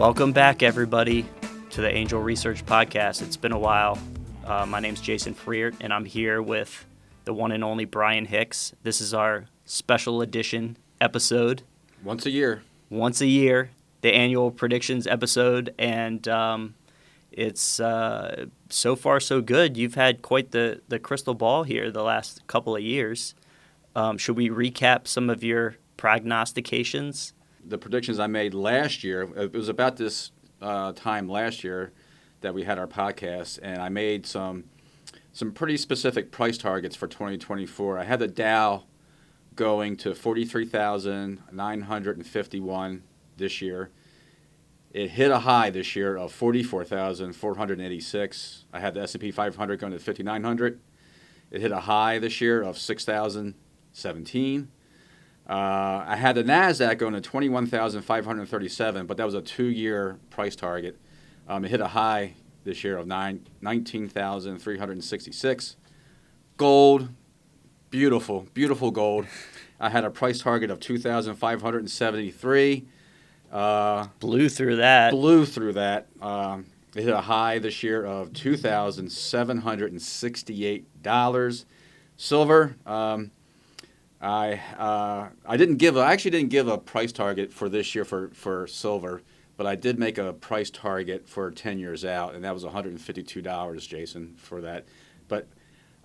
Welcome back, everybody, to the Angel Research Podcast. It's been a while. My name's Jason Freiert, and I'm here with the one and only Brian Hicks. This is our special edition episode. Once a year, the annual predictions episode, and it's so far so good. You've had quite the crystal ball here the last couple of years. Should we recap some of your prognostications? The predictions I made last year, it was about this time last year that we had our podcast, and I made some pretty specific price targets for 2024. I had the Dow going to 43,951 this year. It hit a high this year of 44,486. I had the S&P 500 going to 5,900. It hit a high this year of 6,017. I had the NASDAQ going to 21,537, but that was a 2-year price target. It hit a high this year of 19,366. Gold, beautiful gold. I had a price target of 2,573. Blew through that. It hit a high this year of $2,768. Silver, I actually didn't give a price target for this year for silver, but I did make a price target for 10 years out, and that was $152, Jason, for that. But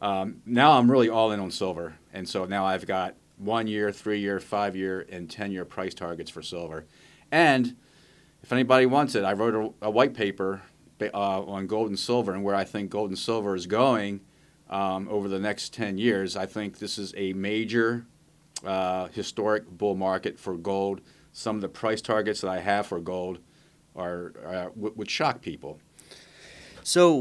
now I'm really all in on silver, and so now I've got 1 year, 3 year, 5 year, and 10-year price targets for silver. And if anybody wants it, I wrote a white paper on gold and silver and where I think gold and silver is going over the next 10 years. I think this is a major historic bull market for gold. Some of the price targets that I have for gold would shock people. So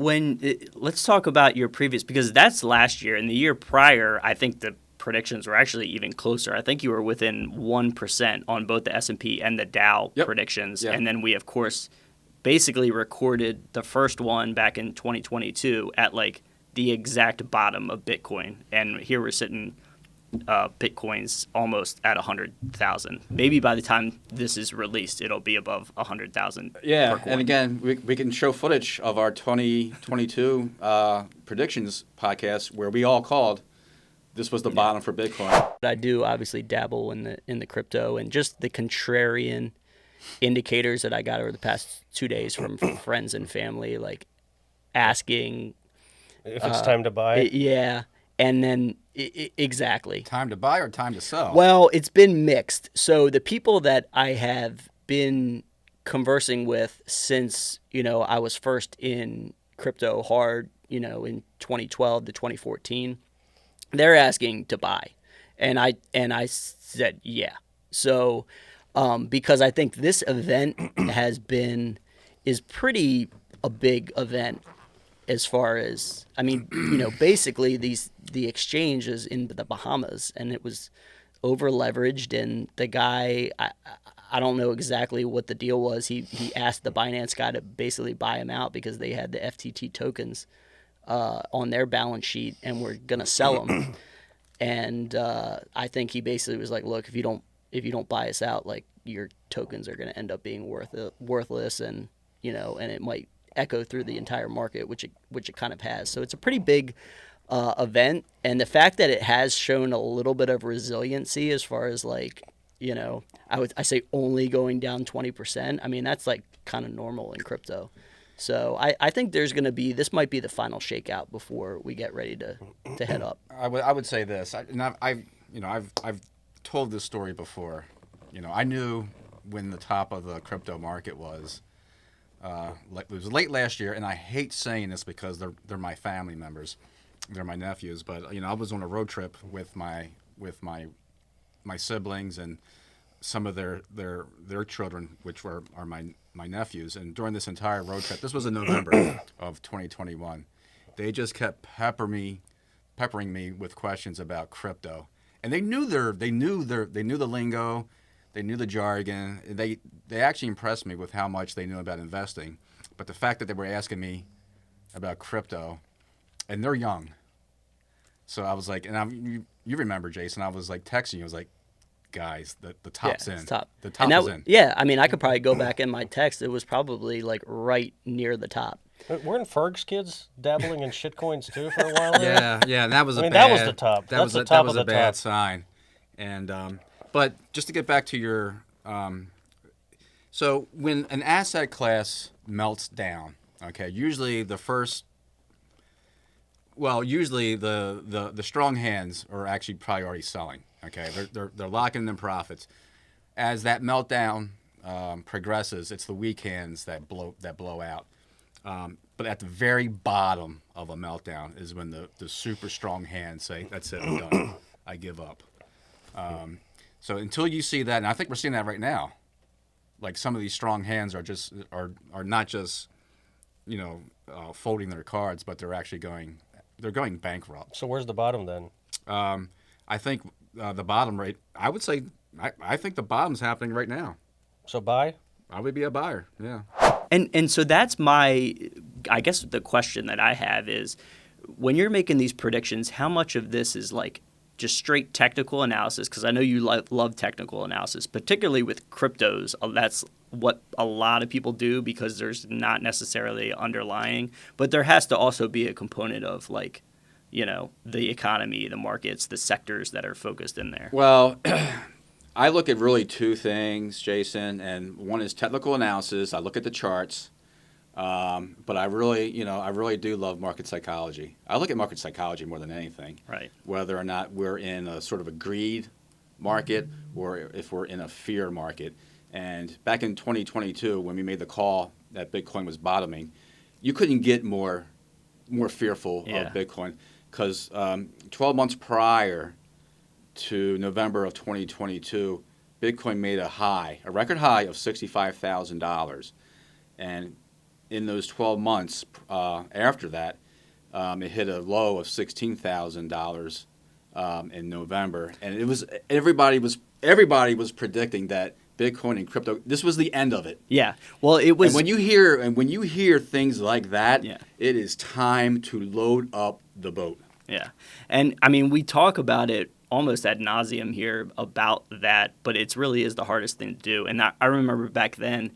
let's talk about your previous, because that's last year. And the year prior, I think the predictions were actually even closer. I think you were within 1% on both the S&P and the Dow predictions. Yep. And then we, of course, basically recorded the first one back in 2022 at like the exact bottom of Bitcoin. And here we're sitting, Bitcoin's almost at 100,000. Maybe by the time this is released, it'll be above 100,000. Yeah, and again, we can show footage of our 2022 predictions podcast where we all called this was the bottom for Bitcoin. I do obviously dabble in the crypto, and just the contrarian indicators that I got over the past 2 days from friends and family, like asking if it's time to buy. Yeah, and then exactly. Time to buy or time to sell? Well, it's been mixed. So the people that I have been conversing with since, I was first in crypto hard, in 2012 to 2014, they're asking to buy. And I said, yeah. So because I think this event is pretty a big event as far as, basically the exchange is in the Bahamas, and it was over leveraged, and the guy, I don't know exactly what the deal was. He asked the Binance guy to basically buy him out because they had the FTT tokens on their balance sheet and were gonna sell them. And I think he basically was like, look, if you don't buy us out, like, your tokens are gonna end up being worthless, and and it might echo through the entire market, which it kind of has. So it's a pretty big event, and the fact that it has shown a little bit of resiliency as far as, like, I say only going down 20%. That's like kind of normal in crypto. So I think this might be the final shakeout before we get ready to head up. I would say this, I've told this story before. I knew when the top of the crypto market was. It was late last year, and I hate saying this because they're my family members, they're my nephews. But I was on a road trip with my siblings and some of their children, which are my nephews. And during this entire road trip, this was in November of 2021, they just kept peppering me with questions about crypto, and they knew the lingo. They knew the jargon. They actually impressed me with how much they knew about investing. But the fact that they were asking me about crypto, and they're young. So I was like, and you remember, Jason, I was like texting you. I was like, guys. The top's in. It's top. The top and that, is in. Yeah, I mean, I could probably go back in my text. It was probably like right near the top. Weren't Ferg's kids dabbling in shitcoins too for a while there? Yeah, and that was that was the top. That That's was the a, top that was of a the bad top. sign. And but just to get back to your so when an asset class melts down, okay, usually the strong hands are actually probably already selling. Okay, they're locking in profits. As that meltdown progresses, it's the weak hands that blow out. But at the very bottom of a meltdown is when the super strong hands say, "That's it, I'm done. I give up." So until you see that, and I think we're seeing that right now, like some of these strong hands are not just folding their cards, but they're actually going bankrupt. So where's the bottom then? I think the bottom rate. I would say I think the bottom's happening right now. So buy? I would be a buyer. Yeah. And so that's I guess the question that I have is, when you're making these predictions, how much of this is like just straight technical analysis? Because I know you love technical analysis, particularly with cryptos. That's what a lot of people do because there's not necessarily underlying, but there has to also be a component of like, the economy, the markets, the sectors that are focused in there. Well, I look at really two things, Jason, and one is technical analysis. I look at the charts, but I really do love market psychology. I look at market psychology more than anything. Right. Whether or not we're in a sort of a greed market or if we're in a fear market. And back in 2022, when we made the call that Bitcoin was bottoming, you couldn't get more fearful of Bitcoin because 12 months prior to November of 2022, Bitcoin made a record high of $65,000. And in those 12 months after that, it hit a low of $16,000 in November. And it was everybody was predicting that Bitcoin and crypto, this was the end of it. Yeah. Well, it was. And when you hear things like that, it is time to load up the boat. Yeah. And I mean, we talk about it almost ad nauseum here about that, but it really is the hardest thing to do. And I remember back then,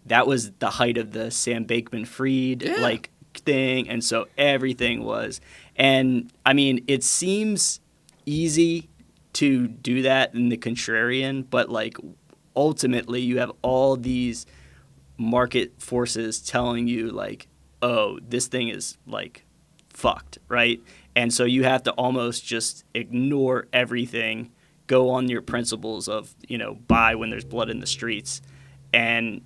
that was the height of the Sam Bankman-Fried thing, and so everything was. And I mean, it seems easy to do that in the contrarian, but like ultimately, you have all these market forces telling you like, oh, this thing is like fucked, right? And so you have to almost just ignore everything, go on your principles of, buy when there's blood in the streets. And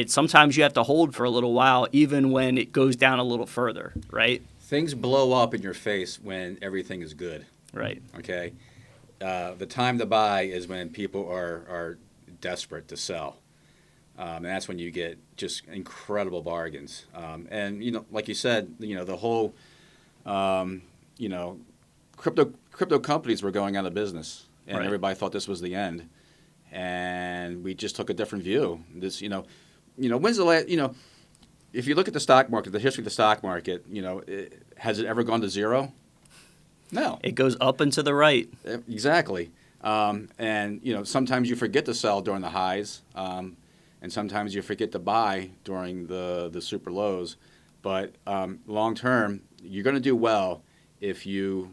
sometimes you have to hold for a little while, even when it goes down a little further, right? Things blow up in your face when everything is good. Right. Okay. The time to buy is when people are desperate to sell. And that's when you get just incredible bargains. And, like you said, the whole, crypto companies were going out of business, and everybody thought this was the end. And we just took a different view. This, when's the last, if you look at the stock market, the history of the stock market, has it ever gone to zero? No. It goes up and to the right. Exactly. And, sometimes you forget to sell during the highs, and sometimes you forget to buy during the super lows. But long term, you're going to do well if you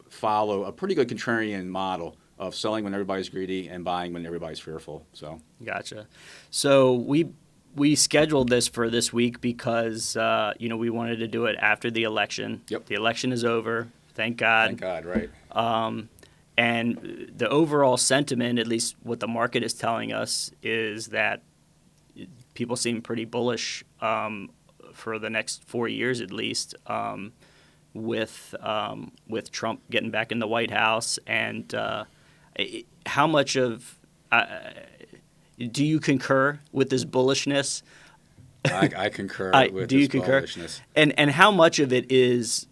follow a pretty good contrarian model of selling when everybody's greedy and buying when everybody's fearful. So Gotcha. So we scheduled this for this week because we wanted to do it after the election. Yep. The election is over. Thank God. Thank God, right. And the overall sentiment, at least what the market is telling us, is that people seem pretty bullish for the next 4 years at least, with Trump getting back in the White House. And how much of do you concur with this bullishness? I concur with do you this concur? bullishness. And how much of it is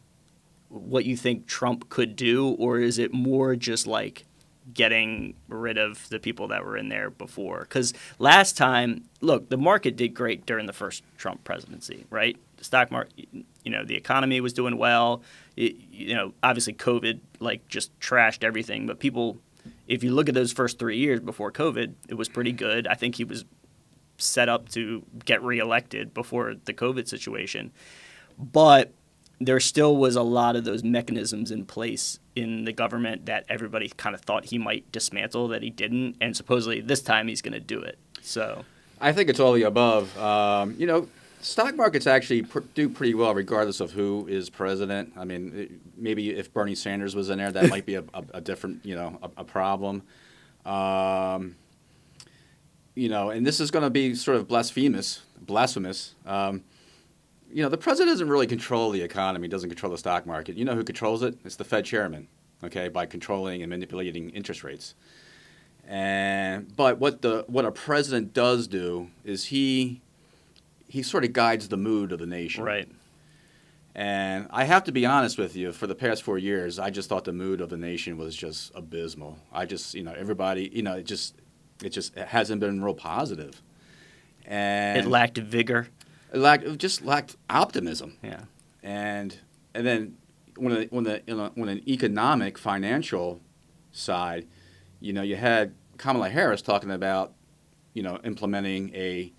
what you think Trump could do, or is it more just like getting rid of the people that were in there before? Because last time, look, the market did great during the first Trump presidency, right? The stock market, the economy was doing well. Obviously COVID like just trashed everything, but people if you look at those first 3 years before COVID, it was pretty good. I think he was set up to get reelected before the COVID situation. But there still was a lot of those mechanisms in place in the government that everybody kind of thought he might dismantle, that he didn't. And supposedly this time he's going to do it. So I think it's all the above. Stock markets actually do pretty well regardless of who is president. I mean, maybe if Bernie Sanders was in there, that might be a different, a problem. And this is going to be sort of blasphemous. The president doesn't really control the economy, doesn't control the stock market. You know who controls it? It's the Fed chairman, okay, by controlling and manipulating interest rates. But what a president does do is he sort of guides the mood of the nation. right. And I have to be honest with you, for the past 4 years, I just thought the mood of the nation was just abysmal. I just, everybody, it hasn't been real positive. And It lacked vigor. it just lacked optimism. Yeah. And then when an economic, financial side, you had Kamala Harris talking about, implementing a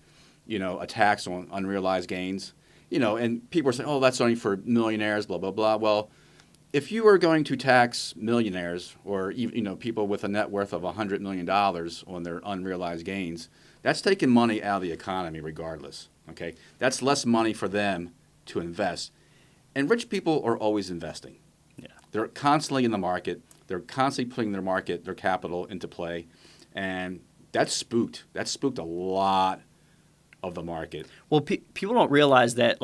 tax on unrealized gains, and people are saying, oh, that's only for millionaires, blah, blah, blah. Well, if you are going to tax millionaires or even, people with a net worth of $100 million on their unrealized gains, that's taking money out of the economy regardless, okay? That's less money for them to invest. And rich people are always investing. Yeah. They're constantly in the market. They're constantly putting their capital into play. And that's spooked. That spooked a lot of the market. Well, people don't realize that,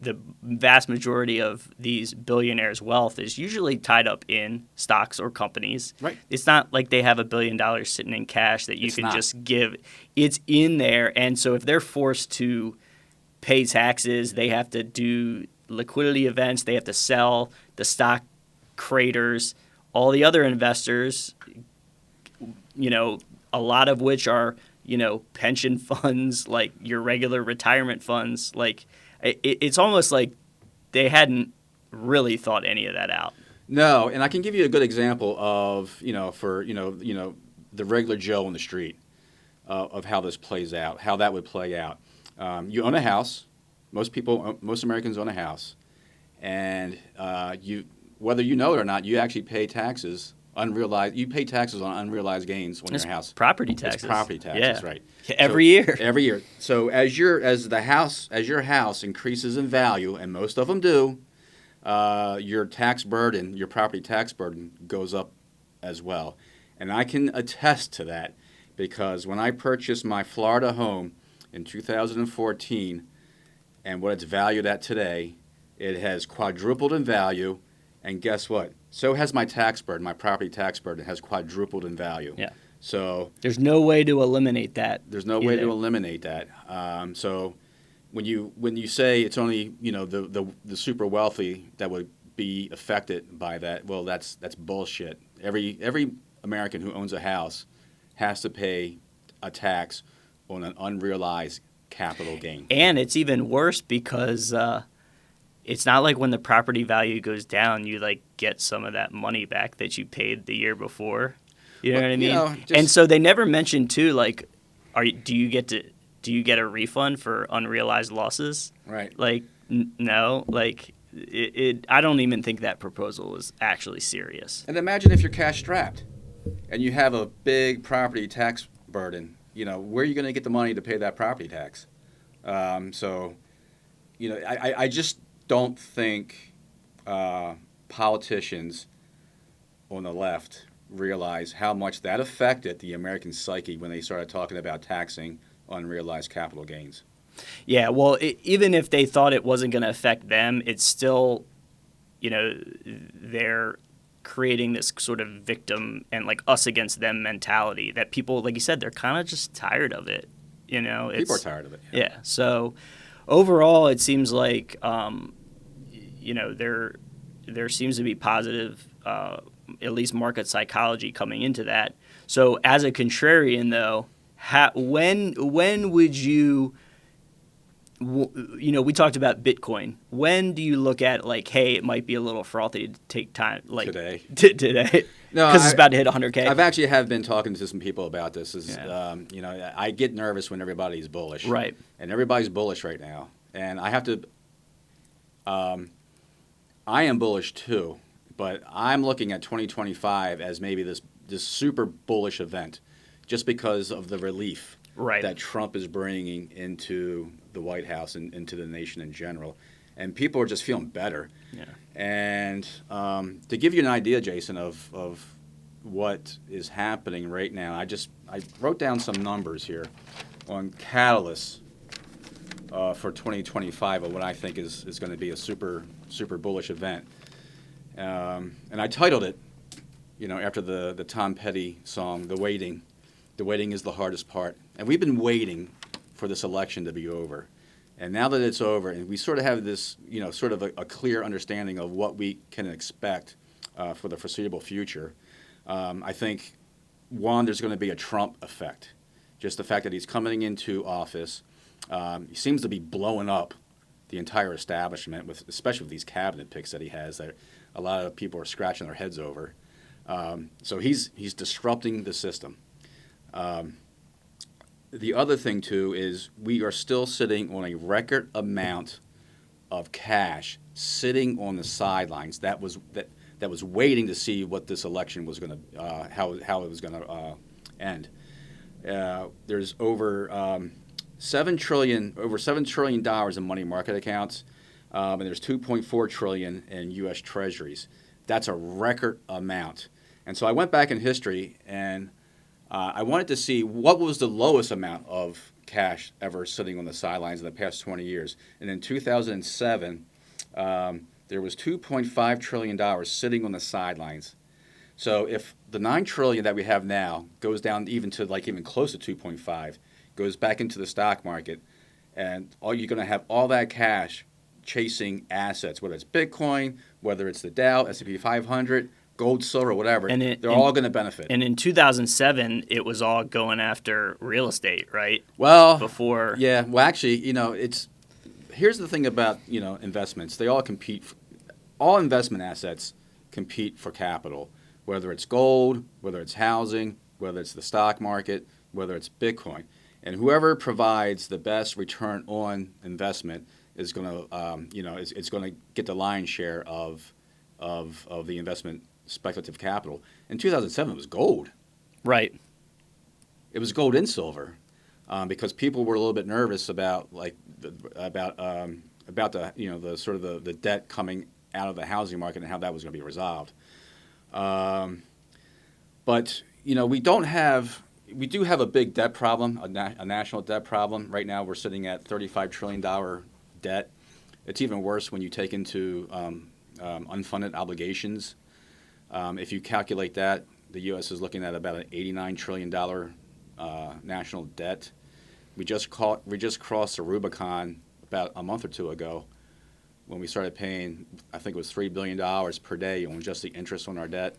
the vast majority of these billionaires' wealth is usually tied up in stocks or companies. Right. It's not like they have $1 billion sitting in cash that you It's can not. just give. It's in there. And so if they're forced to pay taxes, they have to do liquidity events, they have to sell, the stock creators, all the other investors, a lot of which are, pension funds, like your regular retirement funds. Like it's almost like they hadn't really thought any of that out. No, and I can give you a good example of, for, the regular Joe on the street of how this plays out, how that would play out. You own a house. Most Americans own a house. And whether you know it or not, you actually pay taxes. You pay taxes on unrealized gains on It's your house. property taxes. It's property taxes, Yeah. right? Every year. Every year. So as your house increases in value, and most of them do, your property tax burden goes up as well. And I can attest to that because when I purchased my Florida home in 2014, and what it's valued at today, it has quadrupled in value. And guess what? So has my tax burden. My property tax burden has quadrupled in value. Yeah. So There's no way to eliminate that. there's no way either. to eliminate that. So when you say it's only the super wealthy that would be affected by that, well, that's bullshit. Every American who owns a house has to pay a tax on an unrealized capital gain. And it's even worse because it's not like when the property value goes down, you get some of that money back that you paid the year before. You know what I mean? And so they never mentioned too, do you get a refund for unrealized losses? Right. No. I don't even think that proposal is actually serious. And imagine if you're cash strapped and you have a big property tax burden. Where are you going to get the money to pay that property tax? I just don't think politicians on the left realize how much that affected the American psyche when they started talking about taxing unrealized capital gains. Yeah, well, even if they thought it wasn't going to affect them, it's still, they're creating this sort of victim and us against them mentality that people, like you said, they're kind of just tired of it. People are tired of it. Yeah. So overall, it seems like, there seems to be positive, at least market psychology coming into that. So as a contrarian, though, when would you we talked about Bitcoin. When do you look at like, hey, it might be a little frothy to take time like Today. Today, No, because it's about to hit 100K. I've actually have been talking to some people about this. Yeah. I get nervous when everybody's bullish. Right. And everybody's bullish right now. And I have to. I am bullish too, but I'm looking at 2025 as maybe this super bullish event, just because of the relief Right. that Trump is bringing into the White House and into the nation in general, and people are just feeling better. Yeah. And to give you an idea, Jason, of what is happening right now, I wrote down some numbers here on catalysts for 2025 of what I think is going to be a super bullish event. And I titled it, after the Tom Petty song, "The Waiting." The waiting is the hardest part, and we've been waiting for this election to be over. And now that it's over, and we sort of have this, sort of a clear understanding of what we can expect for the foreseeable future, I think, one, there's going to be a Trump effect. Just the fact that he's coming into office, he seems to be blowing up the entire establishment, especially with these cabinet picks that he has that a lot of people are scratching their heads over. So he's disrupting the system. The other thing, too, is we are still sitting on a record amount of cash sitting on the sidelines that was waiting to see what this election was going to, how it was going to end. There's over $7 trillion in money market accounts, and there's $2.4 trillion in U.S. Treasuries. That's a record amount. And so I went back in history and I wanted to see what was the lowest amount of cash ever sitting on the sidelines in the past 20 years. And in 2007, there was $2.5 trillion sitting on the sidelines. So if the $9 trillion that we have now goes down even to even close to 2.5, goes back into the stock market, and you're going to have all that cash chasing assets, whether it's Bitcoin, whether it's the Dow, S&P 500, gold, silver, whatever, they're all going to benefit. And in 2007, it was all going after real estate, right? Well, before. Yeah. Well, actually, here's the thing about investments. They all compete. All investment assets compete for capital, whether it's gold, whether it's housing, whether it's the stock market, whether it's Bitcoin, and whoever provides the best return on investment is going to, it's going to get the lion's share of the investment speculative capital. In 2007, it was gold. Right. It was gold and silver, because people were a little bit nervous about the sort of the debt coming out of the housing market and how that was going to be resolved. But we do have a big debt problem, a national debt problem. Right now, we're sitting at $35 trillion debt. It's even worse when you take into unfunded obligations. If you calculate that, the U.S. is looking at about an $89 trillion national debt. We just crossed the Rubicon about a month or two ago when we started paying, I think it was $3 billion per day on just the interest on our debt.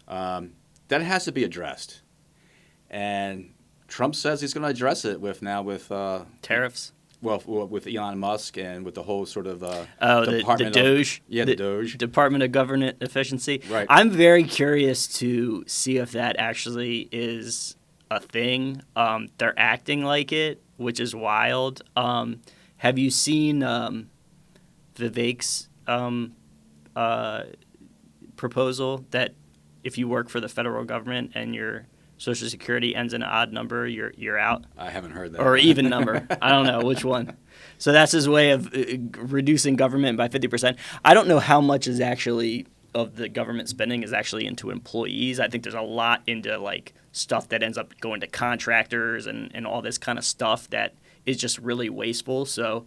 That has to be addressed. And Trump says he's going to address it with Tariffs. Well, with Elon Musk and with the whole sort of the Department Doge. the Doge. Department of Government Efficiency. Right. I'm very curious to see if that actually is a thing. They're acting like it, which is wild. Have you seen Vivek's proposal that if you work for the federal government and your Social Security ends in an odd number, you're out? I haven't heard that. Or even number. I don't know which one. So that's his way of reducing government by 50%. I don't know how much is actually of the government spending is actually into employees. I think there's a lot into stuff that ends up going to contractors and all this kind of stuff that is just really wasteful. So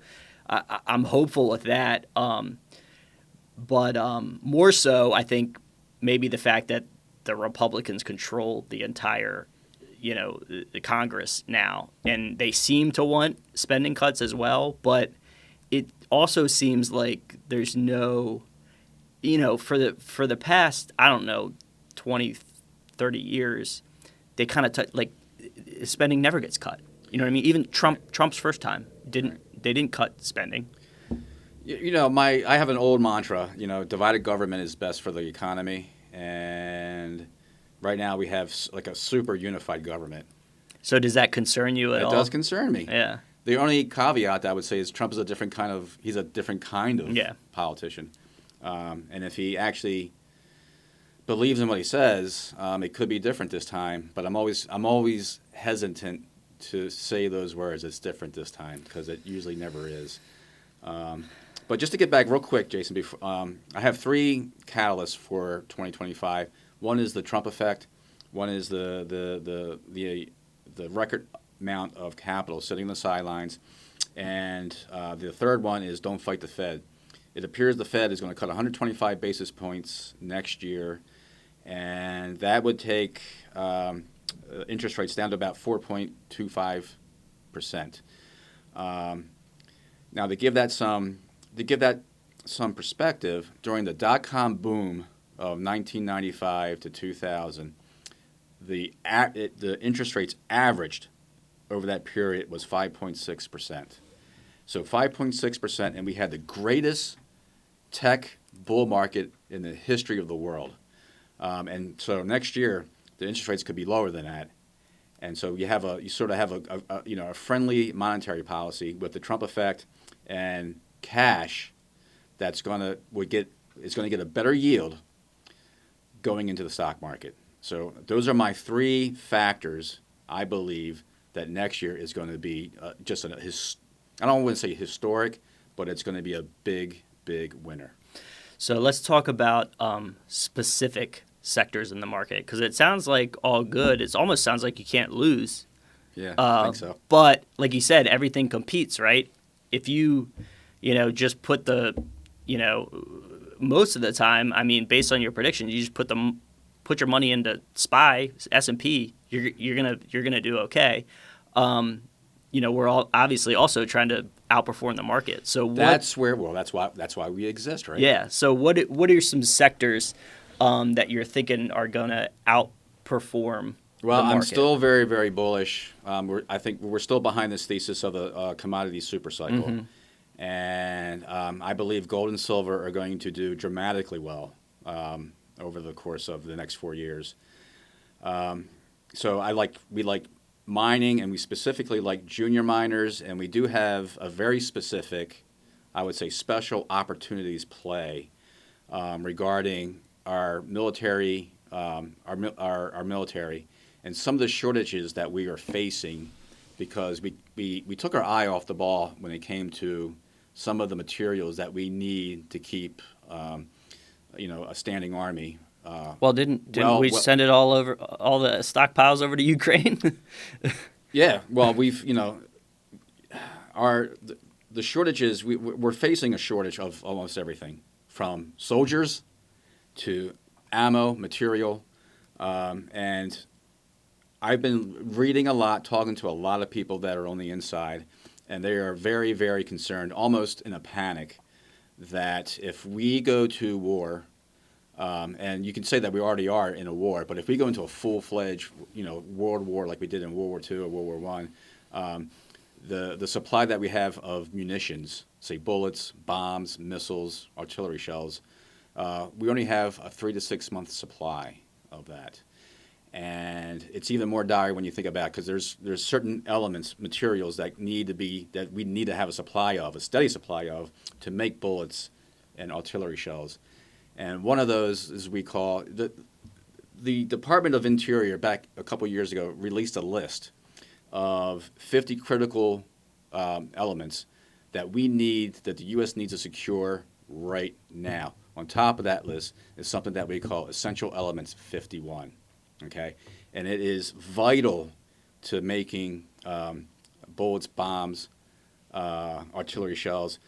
I'm hopeful with that. But more so, I think maybe the fact that the Republicans control the entire, the Congress now, and they seem to want spending cuts as well. But it also seems like there's no, for the past, I don't know, 20, 30 years, they kind of spending never gets cut. You know what I mean? Even Trump's first time didn't they didn't cut spending. You know, I have an old mantra. You know, divided government is best for the economy, and right now we have like a super unified government. So does that concern you at It all? does concern me. Yeah. The only caveat that I would say is Trump is he's a different kind of Yeah. politician. And if he actually believes in what he says, it could be different this time. But I'm always hesitant to say those words. It's different this time because it usually never is. But just to get back real quick, Jason, I have three catalysts for 2025. One is the Trump effect. One is the record amount of capital sitting on the sidelines, and the third one is don't fight the Fed. It appears the Fed is going to cut 125 basis points next year, and that would take interest rates down to about 4.25%. Now, to give that some perspective, during the dot-com boom of 1995 to 2000, the interest rates averaged over that period was 5.6%. So 5.6%, and we had the greatest tech bull market in the history of the world. And so next year, the interest rates could be lower than that. And so you sort of have a friendly monetary policy with the Trump effect and cash that's going to get a better yield going into the stock market. So those are my three factors. I believe that next year is going to be I don't want to say historic, but it's going to be a big, big winner. So let's talk about specific sectors in the market because it sounds like all good. It almost sounds like you can't lose. Yeah, I think so. But like you said, everything competes, right? If you just put most of the time, I mean, based on your predictions, you just put your money into SPY, S&P, you're gonna do okay. We're all obviously also trying to outperform the market. So that's why we exist, right? Yeah. So what are some sectors that you're thinking are gonna outperform? Well, the market? I'm still very, very bullish. I think we're still behind this thesis of the commodity supercycle, and I believe gold and silver are going to do dramatically well over the course of the next 4 years. So we like mining, and we specifically like junior miners, and we do have a very specific, I would say, special opportunities play regarding our military, our military, and some of the shortages that we are facing because we took our eye off the ball when it came to some of the materials that we need to keep a standing army. Well, didn't we send it all the stockpiles over to Ukraine? Yeah, well, the shortages, we're facing a shortage of almost everything from soldiers to ammo, material, and I've been reading a lot, talking to a lot of people that are on the inside, and they are very, very concerned, almost in a panic, that if we go to war, and you can say that we already are in a war, but if we go into a full-fledged, world war like we did in World War II or World War I, the supply that we have of munitions, say bullets, bombs, missiles, artillery shells, we only have a 3 to 6 month supply of that. And it's even more dire when you think about it because there's certain elements, materials that we need to have a steady supply of, to make bullets and artillery shells. And one of those is we call the Department of Interior back a couple years ago released a list of 50 critical elements that the U.S. needs to secure right now. On top of that list is something that we call Essential Elements 51. Okay, and it is vital to making bullets, bombs, artillery shells.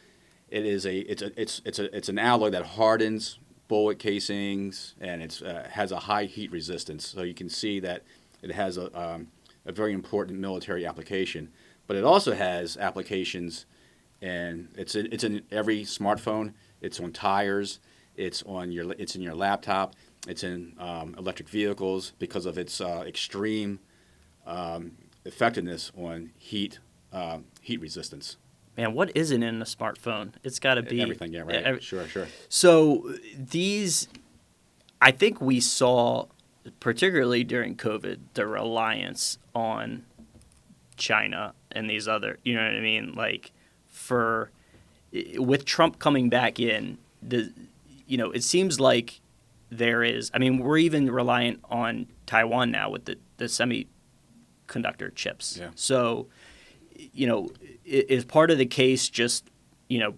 It's an alloy that hardens bullet casings, and it has a high heat resistance. So you can see that it has a very important military application. But it also has applications, and it's in every smartphone. It's on tires. It's in your laptop. It's in electric vehicles because of its extreme effectiveness on heat resistance. man, what isn't in a smartphone? It's got to be Everything, yeah, right. Sure. So these, I think we saw, particularly during COVID, the reliance on China and these other, you know what I mean? Like, with Trump coming back in, it seems like there is. I mean, we're even reliant on Taiwan now with the semiconductor chips. Yeah. So, is part of the case just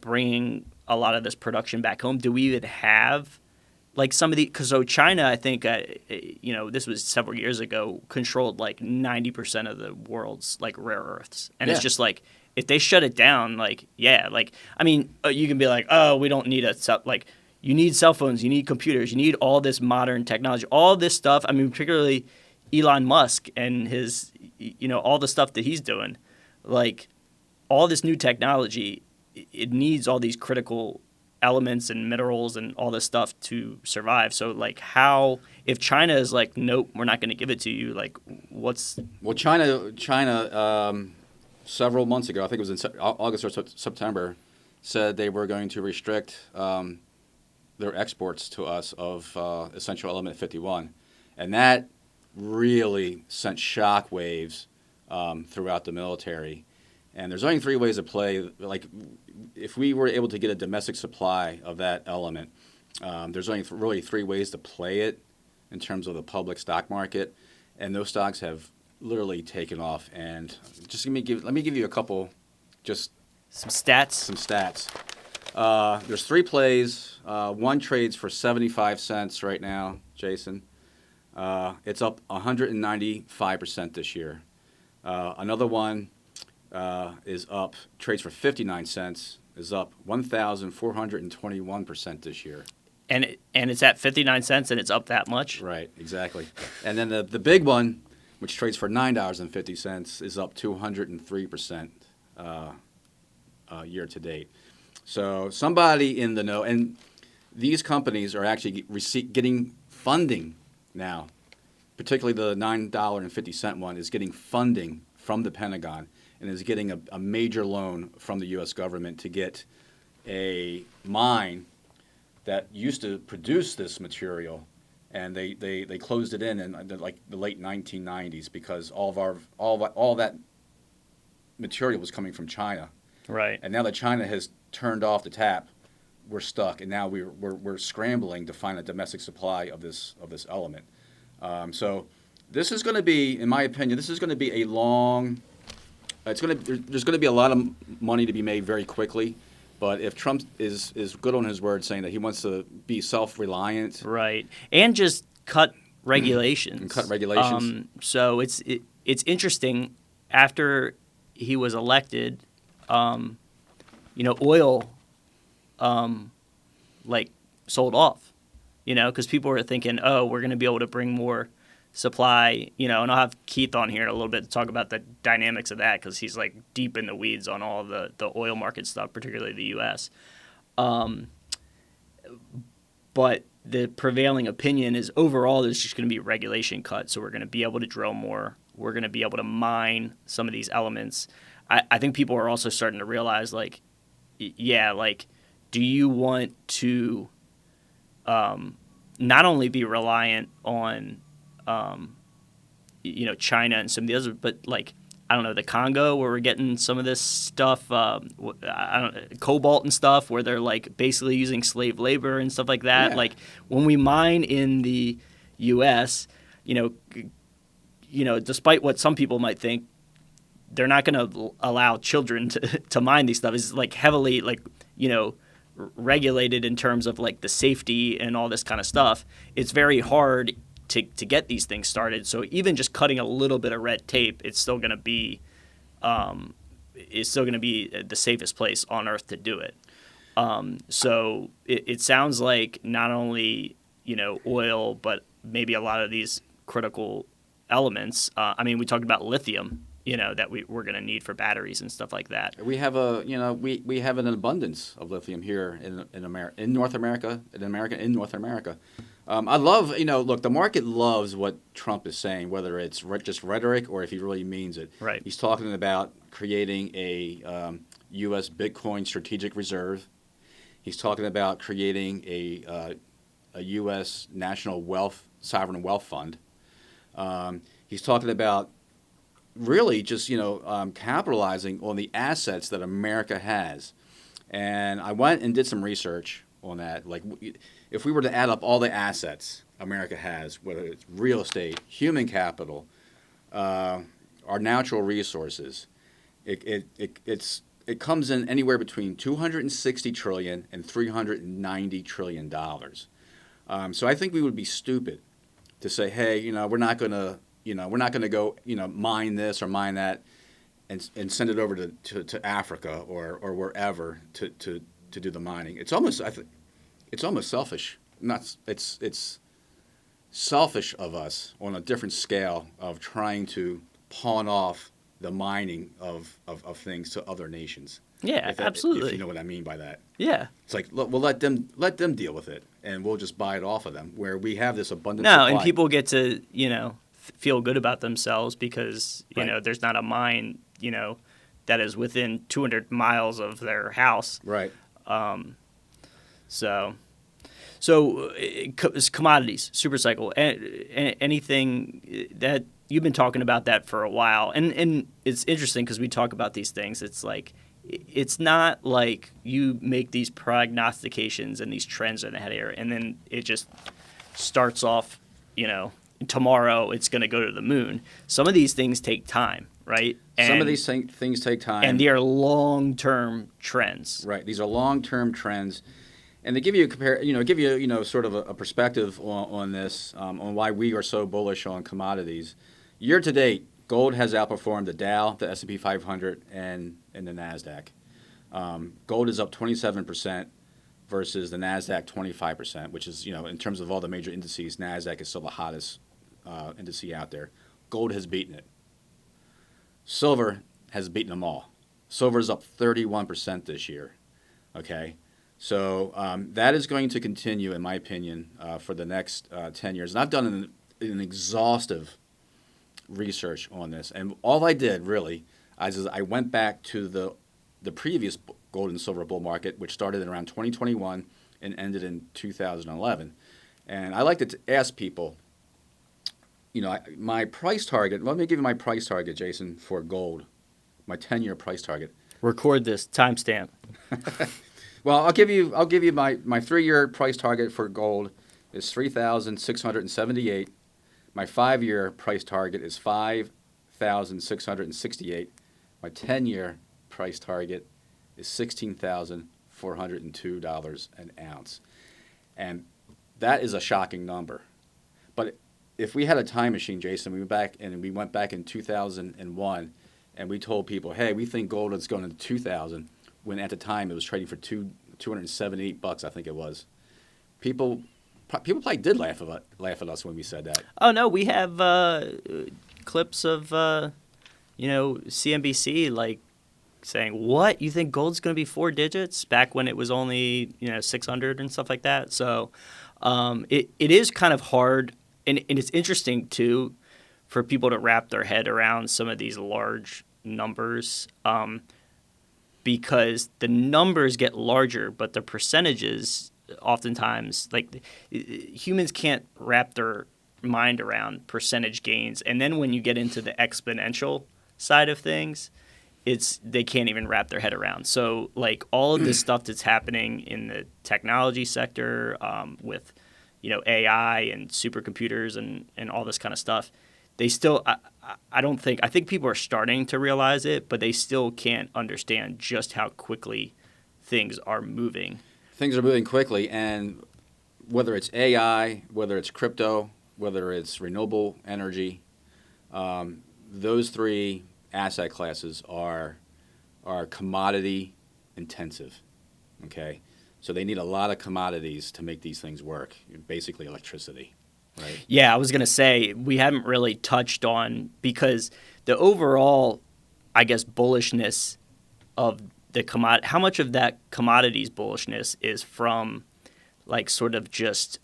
bringing a lot of this production back home? Do we even have like some of the, because so China, I think, this was several years ago, controlled like 90% of the world's like rare earths, and it's just like if they shut it down, like I mean, you can be like, oh, we don't need like you need cell phones, you need computers, you need all this modern technology, all this stuff. I mean, particularly Elon Musk and his, all the stuff that he's doing, like all this new technology, it needs all these critical elements and minerals and all this stuff to survive. So like if China is like, nope, we're not going to give it to you, like Well, China several months ago, I think it was in August or September, said they were going to restrict their exports to us of essential element 51. And that really sent shock waves throughout the military. And there's only three ways to play. Like, if we were able to get a domestic supply of that element, there's only really three ways to play it in terms of the public stock market, and those stocks have literally taken off. And just let me give you a couple, just some stats. There's three plays. One trades for 75 cents right now, Jason. It's up 195% this year. Another one is up, trades for 59 cents, is up 1,421% this year. And it's at 59 cents and it's up that much? Right, exactly. And then the big one, which trades for $9.50, is up 203% year to date. So somebody in the know, and these companies are actually getting funding now, particularly the $9.50 one is getting funding from the Pentagon and is getting a major loan from the U.S. government to get a mine that used to produce this material, and they closed it in like the late 1990s because all that material was coming from China. Right. And now that China has turned off the tap, we're stuck, and now we're scrambling to find a domestic supply of this element. So this is going to be, in my opinion, there's going to be a lot of money to be made very quickly. But if Trump is good on his word saying that he wants to be self-reliant. Right. And just cut regulations. So it's interesting. After he was elected, oil sold off, because people were thinking, oh, we're going to be able to bring more supply, and I'll have Keith on here in a little bit to talk about the dynamics of that because he's like deep in the weeds on all the oil market stuff, particularly the U.S. But the prevailing opinion is overall there's just going to be regulation cut, so we're going to be able to drill more. We're going to be able to mine some of these elements. I think people are also starting to realize, do you want to not only be reliant on China and some of the others, but the Congo where we're getting some of this stuff, cobalt and stuff, where they're basically using slave labor and stuff like that. Yeah. When we mine in the U.S., despite what some people might think, they're not going to allow children to mine these stuff. It's heavily regulated in terms of the safety and all this kind of stuff. It's very hard to get these things started. So even just cutting a little bit of red tape, it's still going to be the safest place on earth to do it. So it sounds like not only oil, but maybe a lot of these critical elements. We talked about lithium, that we're going to need for batteries and stuff like that. We have we have an abundance of lithium here in North America. I love, look, the market loves what Trump is saying, whether it's just rhetoric or if he really means it. Right. He's talking about creating a U.S. Bitcoin strategic reserve. He's talking about creating a U.S. national sovereign wealth fund. He's talking about really just capitalizing on the assets that America has. And I went and did some research on that. Like, if we were to add up all the assets America has, whether it's real estate, human capital, our natural resources, it comes in anywhere between 260 trillion and 390 trillion dollars. So I think we would be stupid to say, hey, we're not going to go, mine this or mine that, and send it over to Africa or wherever to do the mining. It's almost selfish. It's selfish of us on a different scale of trying to pawn off the mining of things to other nations. Yeah, absolutely. If you know what I mean by that. Yeah. It's like, we'll let them deal with it, and we'll just buy it off of them, where we have this abundant No, supply. and people get to, feel good about themselves because, Right. there's not a mine, that is within 200 miles of their house. Right. So it's commodities, Supercycle, anything that you've been talking about that for a while. And it's interesting because we talk about these things. It's like, it's not like you make these prognostications and these trends in the head here, and then it just starts off, tomorrow it's going to go to the moon. Some of these things take time, right? Some of these things take time. And they are long-term trends. Right. These are long-term trends, and they give you sort of a perspective on this, on why we are so bullish on commodities. Year to date, gold has outperformed the Dow, the S&P 500, and the Nasdaq. Gold is up 27% versus the Nasdaq 25%, which is, in terms of all the major indices, Nasdaq is still the hottest index out there. Gold has beaten it. Silver has beaten them all. Silver is up 31% this year. Okay, so that is going to continue, in my opinion, for the next 10 years. And I've done an exhaustive research on this, and all I did really is I went back to the previous gold and silver bull market, which started in around 2021 and ended in 2011. And I like to ask people, my price target. Let me give you my price target, Jason, for gold. My 10-year price target. Record this timestamp. Well, I'll give you my 3-year price target for gold is 3,678. My 5-year price target is 5,668. My 10-year price target is $16,402 an ounce. And that is a shocking number. But if we had a time machine, Jason, we went back in 2001 and we told people, hey, we think gold is going to 2,000, when at the time it was trading for $278, I think it was. People probably did laugh at us when we said that. Oh, no, we have clips of, CNBC, like, saying, what? You think gold's going to be 4 digits? Back when it was only, 600 and stuff like that. So it is kind of hard, and it's interesting, too, for people to wrap their head around some of these large numbers, because the numbers get larger, but the percentages oftentimes, like, humans can't wrap their mind around percentage gains. And then when you get into the exponential side of things, they can't even wrap their head around. So, like, all of this stuff that's happening in the technology sector, with, AI and supercomputers and all this kind of stuff, they still, I think people are starting to realize it, but they still can't understand just how quickly things are moving. Things are moving quickly, and whether it's AI, whether it's crypto, whether it's renewable energy, those 3 asset classes are commodity intensive. Okay, so they need a lot of commodities to make these things work. Basically, electricity. Right. Yeah, I was going to say, we haven't really touched on, because the overall, I guess, bullishness of the commodity, how much of that commodities bullishness is from, like, sort of just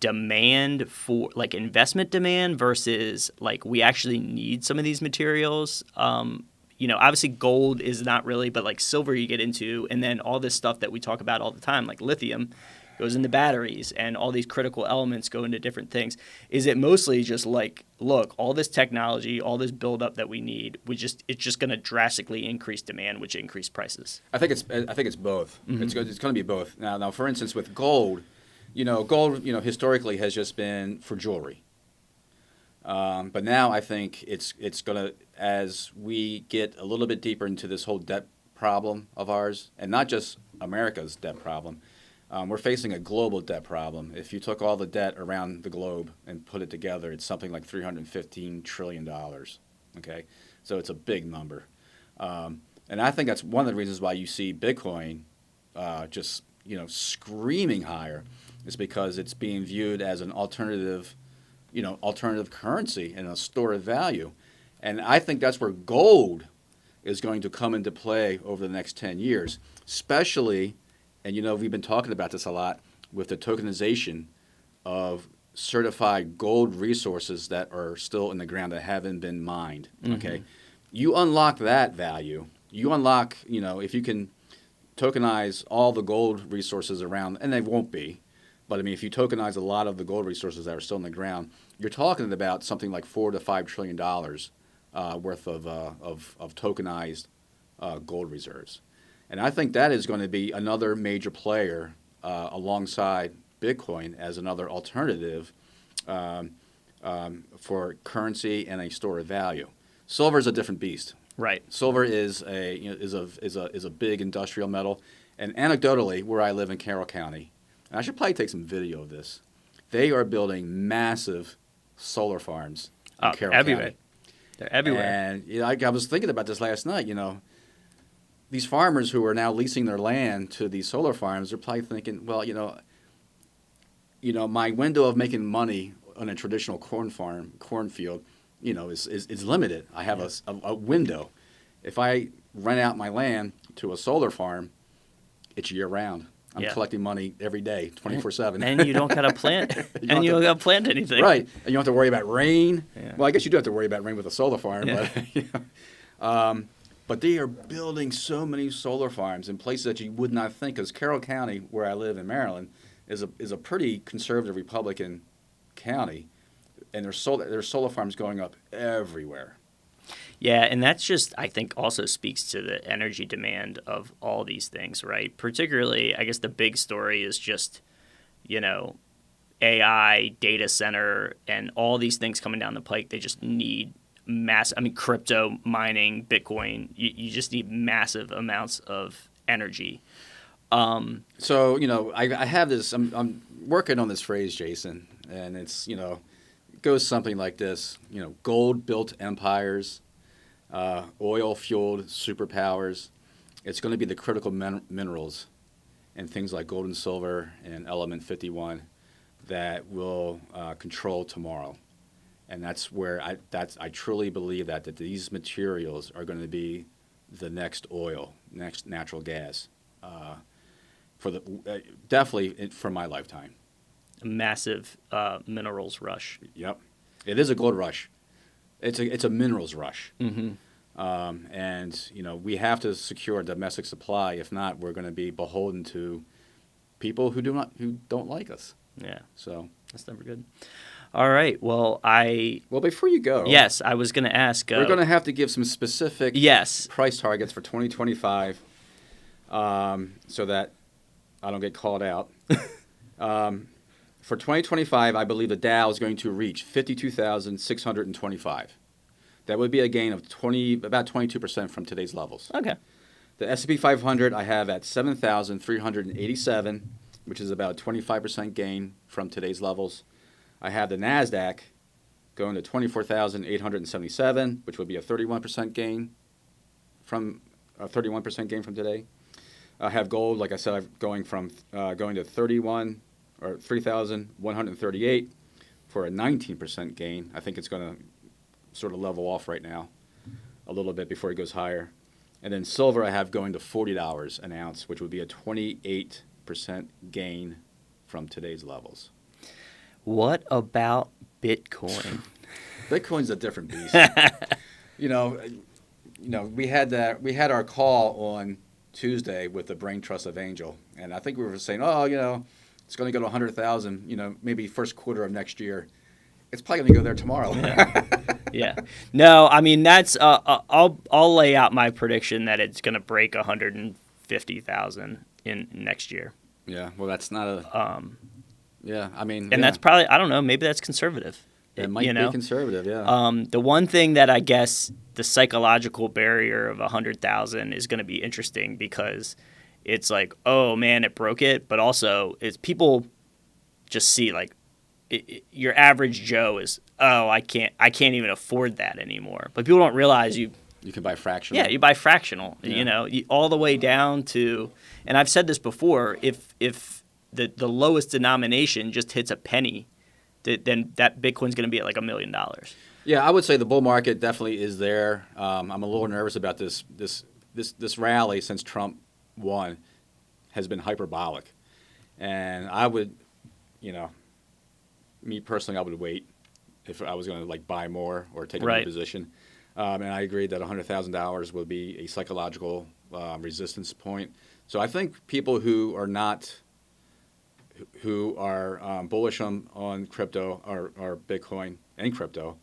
demand for, like, investment demand versus, like, we actually need some of these materials, obviously gold is not really, but like silver you get into, and then all this stuff that we talk about all the time, like lithium goes into batteries and all these critical elements go into different things. Is it mostly just like, look, all this technology, all this buildup that we need, it's just going to drastically increase demand, which increase prices? I think it's both. It's going to be both. Now, for instance, with gold, gold, historically has just been for jewelry. But now I think it's going to, as we get a little bit deeper into this whole debt problem of ours, and not just America's debt problem, we're facing a global debt problem. If you took all the debt around the globe and put it together, it's something like $315 trillion. Okay, so it's a big number, and I think that's one of the reasons why you see Bitcoin just screaming higher, is because it's being viewed as an alternative currency and a store of value. And I think that's where gold is going to come into play over the next 10 years, especially, and we've been talking about this a lot, with the tokenization of certified gold resources that are still in the ground that haven't been mined. Okay, you unlock that value. You unlock, if you can tokenize all the gold resources around, and they won't be, but I mean, if you tokenize a lot of the gold resources that are still in the ground, you're talking about something like $4 to $5 trillion worth of tokenized gold reserves, and I think that is going to be another major player alongside Bitcoin as another alternative for currency and a store of value. Silver is a different beast. Right. Silver is a big industrial metal, and anecdotally, where I live in Carroll County, and I should probably take some video of this, they are building massive solar farms in Carroll everywhere. County. They're everywhere. And I was thinking about this last night. These farmers who are now leasing their land to these solar farms are probably thinking, well, my window of making money on a traditional cornfield, is limited. I have a window. If I rent out my land to a solar farm, it's year round. I'm collecting money every day, 24/7. And you don't got to plant. You don't got to plant anything. Right. And you don't have to worry about rain. Yeah. Well, I guess you do have to worry about rain with a solar farm. Yeah. But they are building so many solar farms in places that you would not think, because Carroll County, where I live in Maryland, is a pretty conservative Republican county, and there's solar farms going up everywhere. Yeah, and that's just, I think, also speaks to the energy demand of all these things, right? Particularly, I guess the big story is just, AI, data center, and all these things coming down the pike. They just need crypto, mining, Bitcoin. You just need massive amounts of energy. So, I have this, I'm working on this phrase, Jason, and it's, it goes something like this, gold-built empires, oil-fueled superpowers. It's going to be the critical minerals and things like gold and silver and element 51 that will control tomorrow. And that's where I truly believe that these materials are going to be the next oil, next natural gas, definitely for my lifetime. A massive minerals rush. Yep, it is a gold rush. It's a minerals rush. Mm-hmm. And we have to secure a domestic supply. If not, we're going to be beholden to people who don't like us. Yeah. So that's never good. All right. Well, before you go, yes, I was going to ask. We're going to have to give some specific price targets for 2025, so that I don't get called out. For 2025, I believe the Dow is going to reach 52,625. That would be a gain of about 22% from today's levels. Okay. The S&P 500 I have at 7,387, which is about a 25% gain from today's levels. I have the NASDAQ going to 24,877, which would be a 31% gain from today. I have gold, like I said, going to 3,138 for a 19% gain. I think it's going to sort of level off right now a little bit before it goes higher. And then silver I have going to $40 an ounce, which would be a 28% gain from today's levels. What about Bitcoin? Bitcoin's a different beast. we had our call on Tuesday with the brain trust of Angel, and I think we were saying, it's going to go to 100,000, maybe first quarter of next year. It's probably going to go there tomorrow. Yeah. No, I mean that's I'll lay out my prediction that it's going to break 150,000 in next year. Yeah. Well, that's not a. Yeah. I mean. And that's probably, I don't know, maybe that's conservative. It might be conservative. Yeah. The one thing that I guess the psychological barrier of 100,000 is going to be interesting because it's like, oh man, it broke it, but also it's people just see like your average Joe is, oh, I can't even afford that anymore. But people don't realize you can buy fractional. Yeah, you buy fractional. Yeah. All the way down to, and I've said this before, if the lowest denomination just hits a penny, then that Bitcoin's going to be at like $1 million. Yeah, I would say the bull market definitely is there. I'm a little nervous about this rally since Trump won has been hyperbolic, and I would, me personally, I would wait if I was going to like buy more or take a new position. And I agree that $100,000 will be a psychological resistance point. So I think people who are bullish on crypto or Bitcoin and crypto,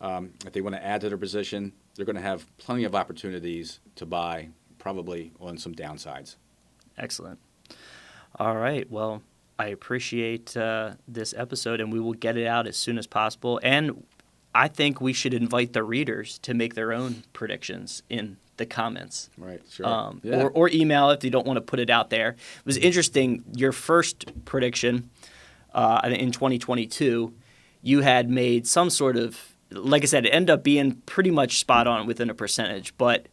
if they want to add to their position, they're going to have plenty of opportunities to buy, probably on some downsides. Excellent. All right. Well, I appreciate this episode, and we will get it out as soon as possible. And I think we should invite the readers to make their own predictions in the comments. Right, sure. Or email if you don't want to put it out there. It was interesting, your first prediction in 2022, you had made some sort of, like I said, it ended up being pretty much spot on within a percentage, but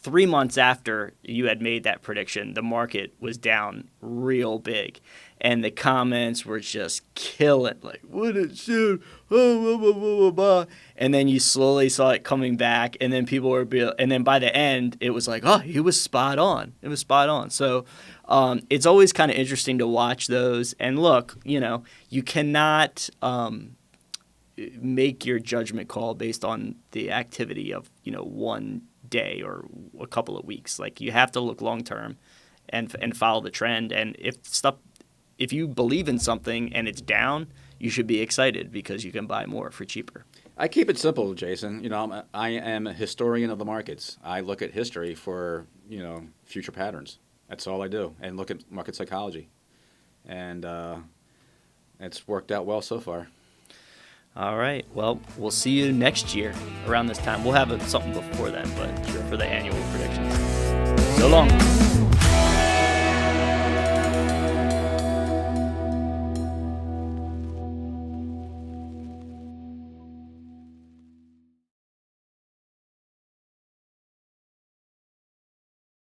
3 months after you had made that prediction, the market was down real big. And the comments were just killing, like, what it should, and then you slowly saw it coming back, and then people were, and then by the end, it was like, oh, he was spot on. It was spot on. So it's always kind of interesting to watch those. And look, you cannot make your judgment call based on the activity of, one day or a couple of weeks. Like, you have to look long term and follow the trend. And if you believe in something and it's down, you should be excited because you can buy more for cheaper. I keep it simple, Jason. I am a historian of the markets. I look at history for, future patterns. That's all I do, and look at market psychology. And it's worked out well so far. All right. Well, we'll see you next year around this time. We'll have something before then, but for the annual predictions. So long.